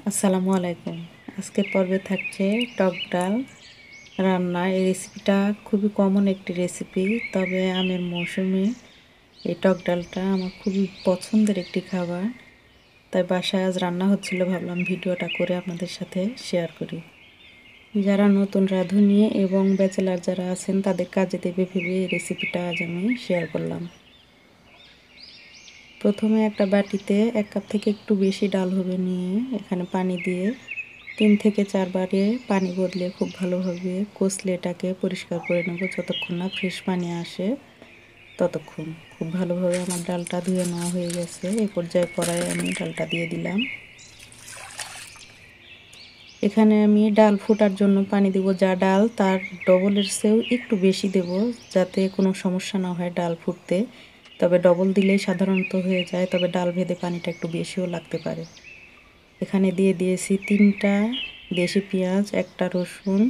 আসসালামু আলাইকুম। আজকের পর্বে থাকছে টক ডাল রান্না। এই রেসিপিটা খুবই কমন একটি রেসিপি, তবে আমের মৌসুমে এই টক ডালটা আমার খুবই পছন্দের একটি খাবার। তাই বাসায় আজ রান্না হচ্ছিল, ভাবলাম ভিডিওটা করে আপনাদের সাথে শেয়ার করি। যারা নতুন রাঁধুনি এবং ব্যাচেলার যারা আছেন তাদের কাজে দেবে ভেবে এই রেসিপিটা আজ আমি শেয়ার করলাম। প্রথমে একটা বাটিতে 1 কাপ থেকে একটু বেশি ডাল হবে নিয়ে এখানে পানি দিয়ে 3 থেকে 4 বারে পানি বদলে খুব ভালোভাবে কষলে এটাকে পরিষ্কার করে নেব। যতক্ষণ না ফ্রেশ পানি আসে ততক্ষণ। খুব ভালোভাবে আমার ডালটা ধুয়ে নেওয়া হয়ে গেছে। এই পর্যায়ে কড়াইয়ে আমি ডালটা দিয়ে দিলাম। এখানে আমি ডাল ফোটার জন্য পানি দেব, যা ডাল তার ডবলের চেয়েও একটু বেশি দেব, যাতে কোনো সমস্যা না হয় ডাল ফুটতে। তবে ডবল দিলেই সাধারণত হয়ে যায়, তবে ডাল ভেদে পানিটা একটু বেশিও লাগতে পারে। এখানে দিয়ে দিয়েছি 3টা দেশি পেঁয়াজ, 1টা রসুন,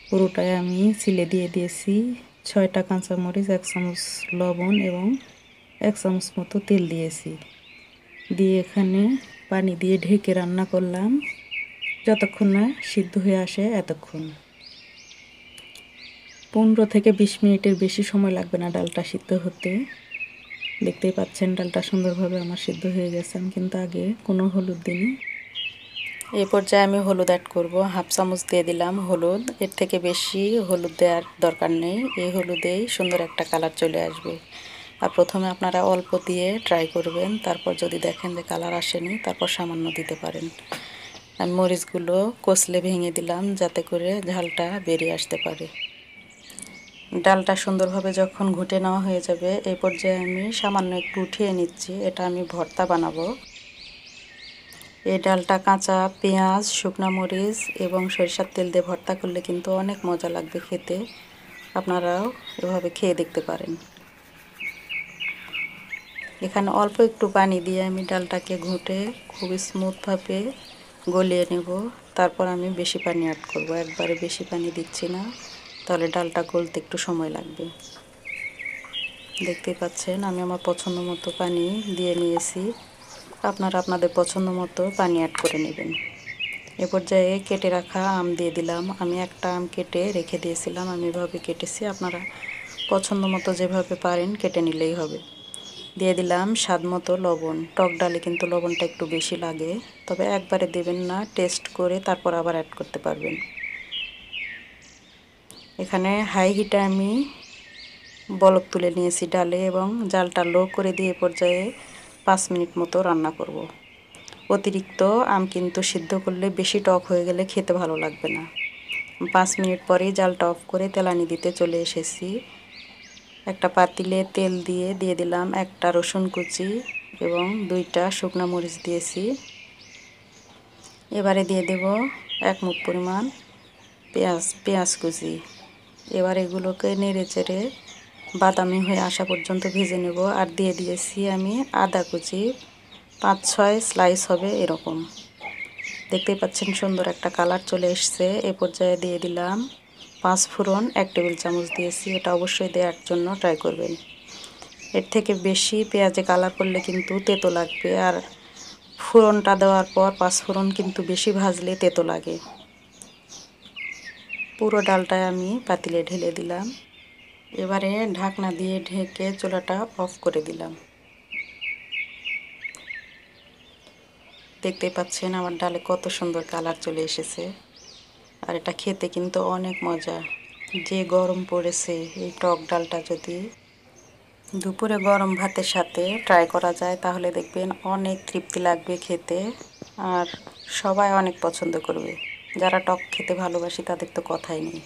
পুরোটাই আমি ছিলে দিয়ে দিয়েছি। 6টা কাঁচামরিচ, 1 চামচ লবণ এবং 1 চামচ মতো তেল দিয়েছি। দিয়ে এখানে পানি দিয়ে ঢেকে রান্না করলাম যতক্ষণ না সিদ্ধ হয়ে আসে এতক্ষণ। 15 থেকে 20 মিনিটের বেশি সময় লাগবে না ডালটা সিদ্ধ হতে। দেখতেই পাচ্ছেন ডালটা সুন্দরভাবে আমার সিদ্ধ হয়ে গেছে। আমি কিন্তু আগে কোনো হলুদ দিইনি। এই পর্যায়ে আমি হলুদ অ্যাড করব। 1/2 চামচ দিয়ে দিলাম হলুদ। এর থেকে বেশি হলুদ দেওয়ার দরকার নেই। এই হলুদেই সুন্দর একটা কালার চলে আসবে। আর প্রথমে আপনারা অল্প দিয়ে ট্রাই করবেন, তারপর যদি দেখেন যে কালার আসেনি তারপর সামান্য দিতে পারেন। আমি মরিচগুলো কষলে ভেঙে দিলাম যাতে করে ঝালটা বেরিয়ে আসতে পারে। ডালটা সুন্দরভাবে যখন ঘুটে নেওয়া হয়ে যাবে এই পর্যায়ে আমি সামান্য একটু উঠিয়ে নিচ্ছি। এটা আমি ভর্তা বানাবো। এই ডালটা কাঁচা পেঁয়াজ, শুকনো মরিচ এবং সরিষার তেল দিয়ে ভর্তা করলে কিন্তু অনেক মজা লাগবে খেতে। আপনারাও এভাবে খেয়ে দেখতে পারেন। এখানে অল্প একটু পানি দিয়ে আমি ডালটাকে ঘুটে খুব স্মুথভাবে গলিয়ে নেব। তারপর আমি বেশি পানি অ্যাড করব। একবারে বেশি পানি দিচ্ছি না, তাহলে ডালটা গলতে একটু সময় লাগবে। দেখতেই পাচ্ছেন আমি আমার পছন্দ মতো পানি দিয়ে নিয়েছি। আপনারা আপনাদের পছন্দ মতো পানি অ্যাড করে নেবেন। এ পর্যায়ে কেটে রাখা আম দিয়ে দিলাম। আমি একটা আম কেটে রেখে দিয়েছিলাম, আমি এভাবে কেটেছি। আপনারা পছন্দ মতো যেভাবে পারেন কেটে নিলেই হবে। দিয়ে দিলাম স্বাদ মতো লবণ। টক ডালে কিন্তু লবণটা একটু বেশি লাগে, তবে একবারে দেবেন না, টেস্ট করে তারপর আবার অ্যাড করতে পারবেন। এখানে হাই হিটে আমি বলক তুলে নিয়েছি ডালে এবং জালটা লো করে দিয়ে পর্যায়ে 5 মিনিট মতো রান্না করব। অতিরিক্ত আম কিন্তু সিদ্ধ করলে বেশি টক হয়ে গেলে খেতে ভালো লাগবে না। 5 মিনিট পরেই জালটা অফ করে তেলানি দিতে চলে এসেছি। একটা পাতিলে তেল দিয়ে দিলাম 1টা রসুন কুচি এবং 2টা শুকনো মরিচ দিয়েছি। এবারে দিয়ে দেব 1 মুঠ পরিমাণ পেঁয়াজ কুচি। এবার এগুলোকে নেড়ে চেড়ে বাদামি হয়ে আসা পর্যন্ত ভেজে নেব। আর দিয়ে দিয়েছি আমি আদা কুচি, 5-6 স্লাইস হবে এরকম। দেখতেই পাচ্ছেন সুন্দর একটা কালার চলে এসছে। এ পর্যায়ে দিয়ে দিলাম 5 ফোড়ন, 1 টেবিল চামচ দিয়েছি। এটা অবশ্যই দেওয়ার জন্য ট্রাই করবেন। এর থেকে বেশি পেঁয়াজে কালার করলে কিন্তু তেতো লাগবে, আর ফোড়নটা দেওয়ার পর 5 ফোড়ন কিন্তু বেশি ভাজলে তেতো লাগে। পুরো ডালটায় আমি পাতিলে ঢেলে দিলাম। এবারে ঢাকনা দিয়ে ঢেকে চুলাটা অফ করে দিলাম। দেখতেই পাচ্ছেন আমার ডালে কত সুন্দর কালার চলে এসেছে। আর এটা খেতে কিন্তু অনেক মজা। যে গরম পড়েছে, এই টক ডালটা যদি দুপুরে গরম ভাতের সাথে ট্রাই করা যায় তাহলে দেখবেন অনেক তৃপ্তি লাগবে খেতে, আর সবাই অনেক পছন্দ করবে। যারা টক খেতে ভালোবাসে তাদের তো কথাই নেই।